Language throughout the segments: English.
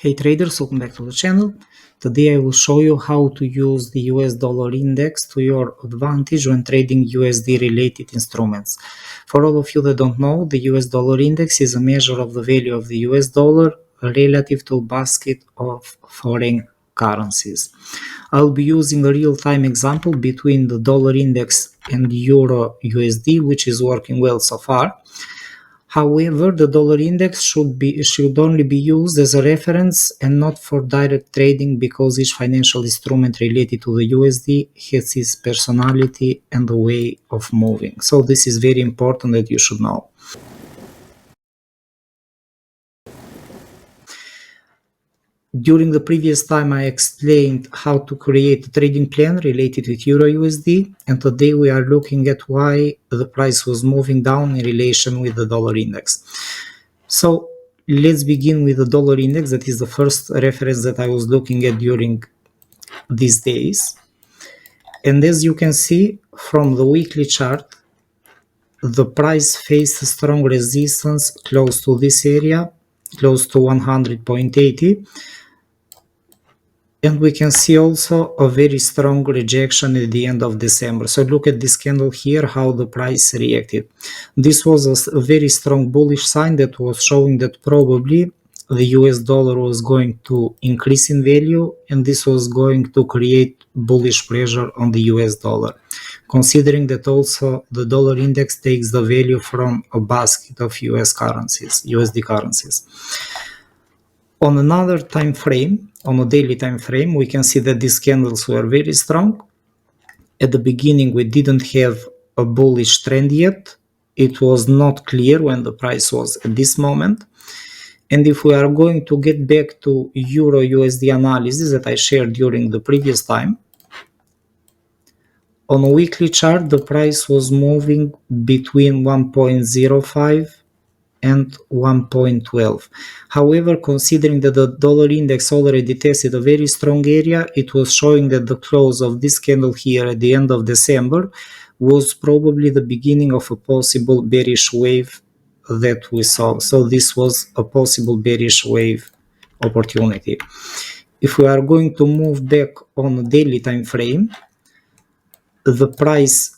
Hey traders, welcome back to the channel. Today I will show you how to use the US dollar index to your advantage when trading USD related instruments. For all of you that don't know, the US dollar index is a measure of the value of the US dollar relative to a basket of foreign currencies. I'll be using a real-time example between the dollar index and Euro USD, which is working well so far. However, the dollar index should only be used as a reference and not for direct trading, because each financial instrument related to the USD has its personality and the way of moving. So this is very important that you should know. During the previous time I explained how to create a trading plan related with Euro USD, and today we are looking at why the price was moving down in relation with the dollar index. So let's begin with the dollar index. That is the first reference that I was looking at during these days. And as you can see from the weekly chart, the price faced a strong resistance close to this area, close to 100.80. And we can see also a very strong rejection at the end of December. So look at this candle here, how the price reacted. This was a very strong bullish sign that was showing that probably the US dollar was going to increase in value, and this was going to create bullish pressure on the US dollar. Considering that also the dollar index takes the value from a basket of US currencies, USD currencies. On another time frame, on a daily time frame, we can see that these candles were very strong. At the beginning, we didn't have a bullish trend yet. It was not clear when the price was at this moment. And if we are going to get back to Euro USD analysis that I shared during the previous time, on a weekly chart, the price was moving between 1.05 and 1.12. However, considering that the dollar index already tested a very strong area, it was showing that the close of this candle here at the end of December was probably the beginning of a possible bearish wave that we saw. So this was a possible bearish wave opportunity. If we are going to move back on a daily time frame, the price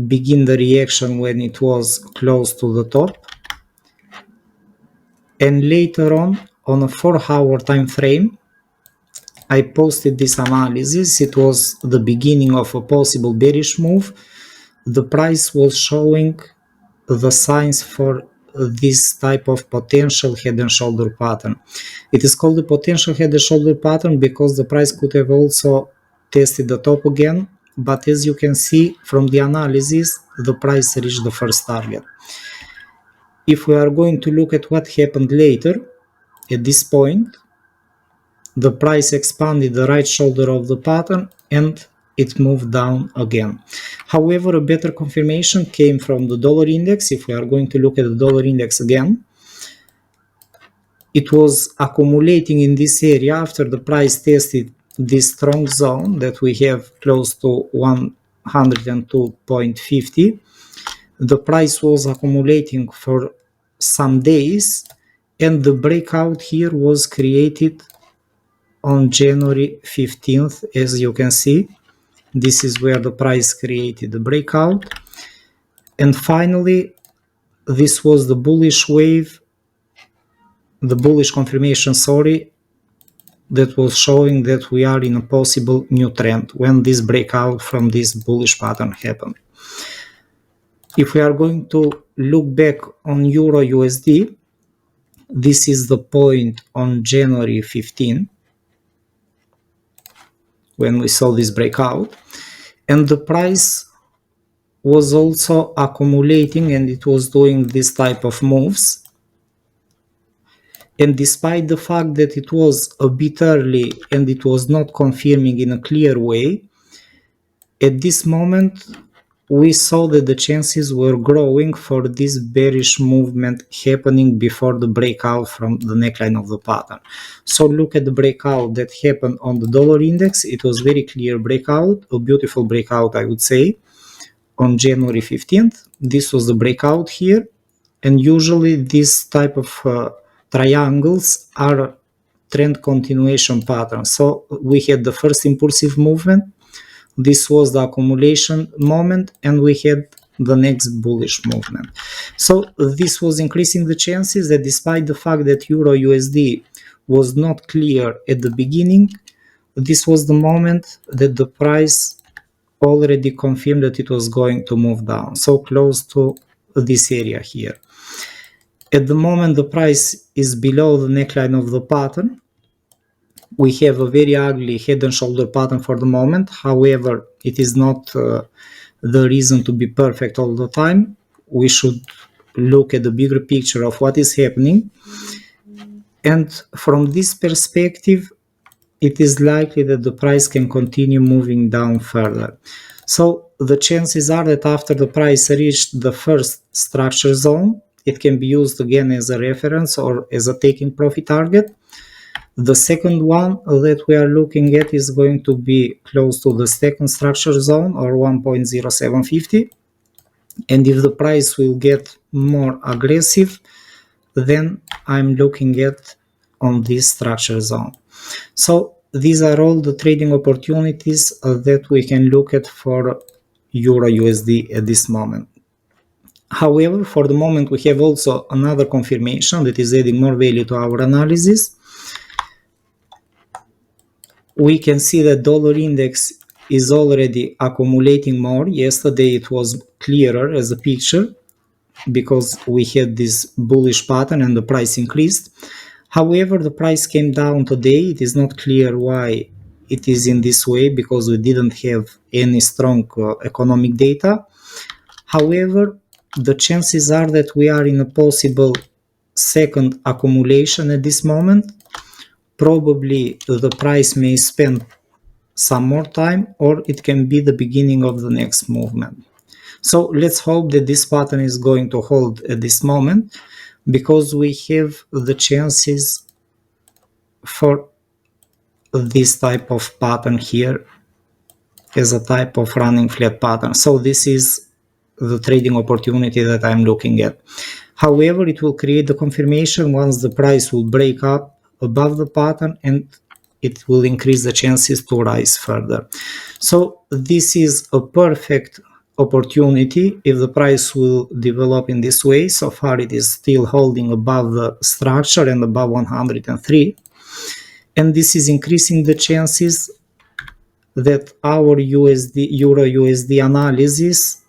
began the reaction when it was close to the top. And later on a 4-hour time frame, I posted this analysis. It was the beginning of a possible bearish move. The price was showing the signs for this type of potential head and shoulder pattern. It is called the potential head and shoulder pattern because the price could have also tested the top again, but as you can see from the analysis, the price reached the first target. If we are going to look at what happened later, at this point, the price expanded the right shoulder of the pattern and it moved down again. However, a better confirmation came from the dollar index. If we are going to look at the dollar index again, it was accumulating in this area after the price tested this strong zone that we have close to 102.50. The price was accumulating for some days, and the breakout here was created on January 15th. As you can see, this is where the price created the breakout. And finally, this was the bullish wave, the bullish confirmation, that was showing that we are in a possible new trend when this breakout from this bullish pattern happened. If we are going to look back on Euro USD, this is the point on January 15 when we saw this breakout, and the price was also accumulating and it was doing this type of moves. And despite the fact that it was a bit early and it was not confirming in a clear way, at this moment we saw that the chances were growing for this bearish movement happening before the breakout from the neckline of the pattern. So look at the breakout that happened on the dollar index. It was very clear breakout, a beautiful breakout, I would say, on January 15th. This was the breakout here, and usually this type of triangles are trend continuation pattern. So we had the first impulsive movement, this was the accumulation moment, and we had the next bullish movement. So this was increasing the chances that despite the fact that Euro USD was not clear at the beginning, this was the moment that the price already confirmed that it was going to move down, so close to this area here. At the moment the price is below the neckline of the pattern. We have a very ugly head and shoulder pattern for the moment. However, it is not the reason to be perfect all the time. We should look at the bigger picture of what is happening. And from this perspective, it is likely that the price can continue moving down further. So the chances are that after the price reached the first structure zone, it can be used again as a reference or as a taking profit target. The second one that we are looking at is going to be close to the second structure zone, or 1.0750. And if the price will get more aggressive, then I'm looking at on this structure zone. So these are all the trading opportunities that we can look at for Euro USD at this moment. However, for the moment we have also another confirmation that is adding more value to our analysis. We can see that dollar index is already accumulating more. Yesterday it was clearer as a picture because we had this bullish pattern and the price increased. However, the price came down today. It is not clear why it is in this way, because we didn't have any strong economic data. However, the chances are that we are in a possible second accumulation at this moment. Probably the price may spend some more time, or it can be the beginning of the next movement. So let's hope that this pattern is going to hold at this moment, because we have the chances for this type of pattern here as a type of running flat pattern. So this is the trading opportunity that I'm looking at. However, it will create the confirmation once the price will break up above the pattern, and it will increase the chances to rise further. So this is a perfect opportunity if the price will develop in this way. So far it is still holding above the structure and above 103, and this is increasing the chances that our Euro USD analysis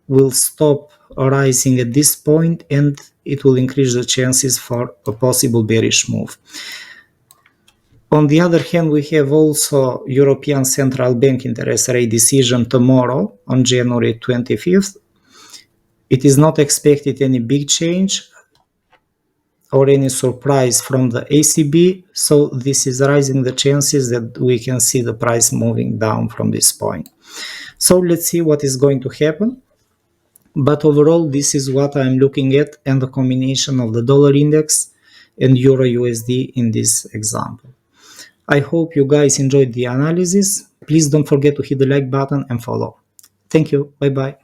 will stop rising at this point, and it will increase the chances for a possible bearish move. On the other hand, we have also European Central Bank interest rate decision tomorrow on January 25th. It is not expected any big change or any surprise from the ECB, so this is raising the chances that we can see the price moving down from this point. So let's see what is going to happen. But overall, this is what I'm looking at, and the combination of the dollar index and Euro USD in this example. I hope you guys enjoyed the analysis. Please don't forget to hit the like button and follow. Thank you. Bye bye.